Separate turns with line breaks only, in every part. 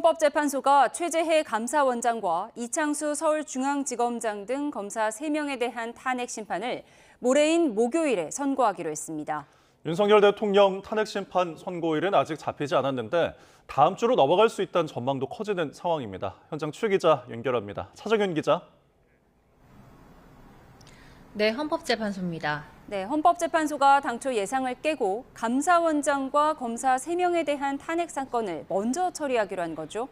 헌법재판소가 최재해 감사원장과 이창수 서울중앙지검장 등 검사 3명에 대한 탄핵 심판을 모레인 목요일에 선고하기로 했습니다.
윤석열 대통령 탄핵 심판 선고일은 아직 잡히지 않았는데 다음 주로 넘어갈 수 있다는 전망도 커지는 상황입니다. 현장 최 기자 연결합니다. 차정현 기자.
네, 헌법재판소입니다.
네, 헌법재판소가 당초 예상을 깨고 감사원장과 검사 3명에 대한 탄핵 사건을 먼저 처리하기로 한 거죠.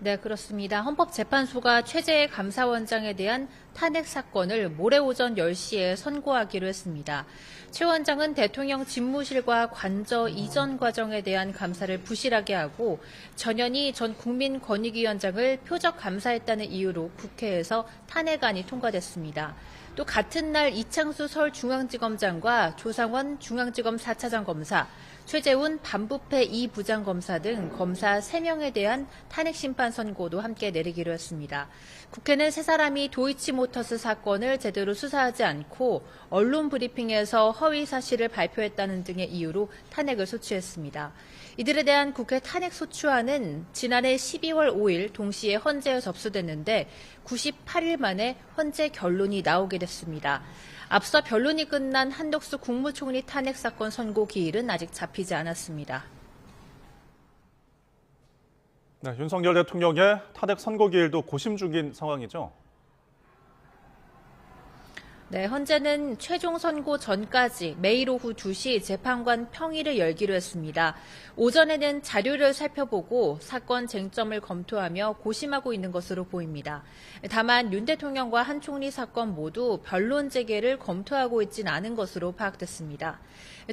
네, 그렇습니다. 헌법재판소가 최재해 감사원장에 대한 탄핵 사건을 모레 오전 10시에 선고하기로 했습니다. 최 원장은 대통령 집무실과 관저 이전 과정에 대한 감사를 부실하게 하고 전현희 전 국민권익위원장을 표적 감사했다는 이유로 국회에서 탄핵안이 통과됐습니다. 또 같은 날 이창수 서울중앙지검장과 조상원 중앙지검 4차장 검사, 최재훈 반부패 2부장검사 등 검사 3명에 대한 탄핵 심판 선고도 함께 내리기로 했습니다. 국회는 세 사람이 도이치모터스 사건을 제대로 수사하지 않고 언론 브리핑에서 허위 사실을 발표했다는 등의 이유로 탄핵을 소추했습니다. 이들에 대한 국회 탄핵 소추안은 지난해 12월 5일 동시에 헌재에 접수됐는데 98일 만에 헌재 결론이 나오게 됐습니다. 앞서 변론이 끝난 한덕수 국무총리 탄핵 사건 선고 기일은 아직 잡히지 않았습니다.
네, 윤석열 대통령의 탄핵 선고 기일도 고심 중인 상황이죠.
네, 헌재는 최종 선고 전까지 매일 오후 2시 재판관 평일을 열기로 했습니다. 오전에는 자료를 살펴보고 사건 쟁점을 검토하며 고심하고 있는 것으로 보입니다. 다만 윤 대통령과 한 총리 사건 모두 변론 재개를 검토하고 있진 않은 것으로 파악됐습니다.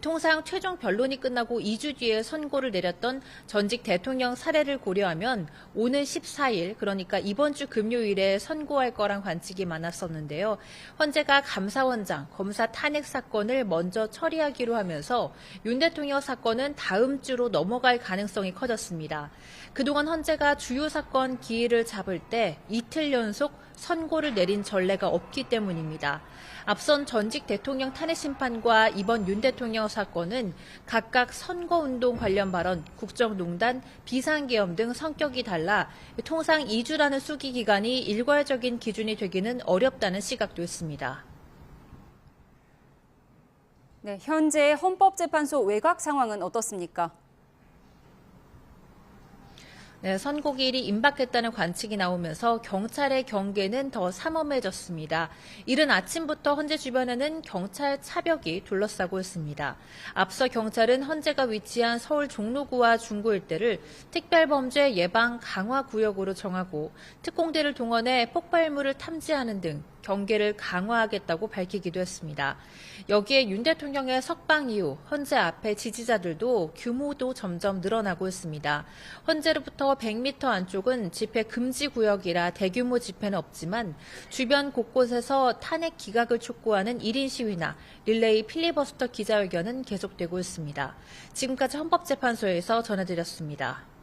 통상 최종 변론이 끝나고 2주 뒤에 선고를 내렸던 전직 대통령 사례를 고려하면 오는 14일, 그러니까 이번 주 금요일에 선고할 거란 관측이 많았었는데요. 헌재가 감사원장, 검사 탄핵 사건을 먼저 처리하기로 하면서 윤 대통령 사건은 다음 주로 넘어갈 가능성이 커졌습니다. 그동안 헌재가 주요 사건 기일을 잡을 때 이틀 연속 선고를 내린 전례가 없기 때문입니다. 앞선 전직 대통령 탄핵 심판과 이번 윤 대통령 사건은 각각 선거운동 관련 발언, 국정농단, 비상계엄 등 성격이 달라 통상 2주라는 수기 기간이 일괄적인 기준이 되기는 어렵다는 시각도 있습니다.
네, 현재 헌법재판소 외곽 상황은 어떻습니까?
네, 선고기일이 임박했다는 관측이 나오면서 경찰의 경계는 더 삼엄해졌습니다. 이른 아침부터 헌재 주변에는 경찰 차벽이 둘러싸고 있습니다. 앞서 경찰은 헌재가 위치한 서울 종로구와 중구 일대를 특별범죄 예방 강화 구역으로 정하고 특공대를 동원해 폭발물을 탐지하는 등 경계를 강화하겠다고 밝히기도 했습니다. 여기에 윤 대통령의 석방 이후 헌재 앞에 지지자들도 규모도 점점 늘어나고 있습니다. 헌재로부터 100m 안쪽은 집회 금지 구역이라 대규모 집회는 없지만 주변 곳곳에서 탄핵 기각을 촉구하는 1인 시위나 릴레이 필리버스터 기자회견은 계속되고 있습니다. 지금까지 헌법재판소에서 전해드렸습니다.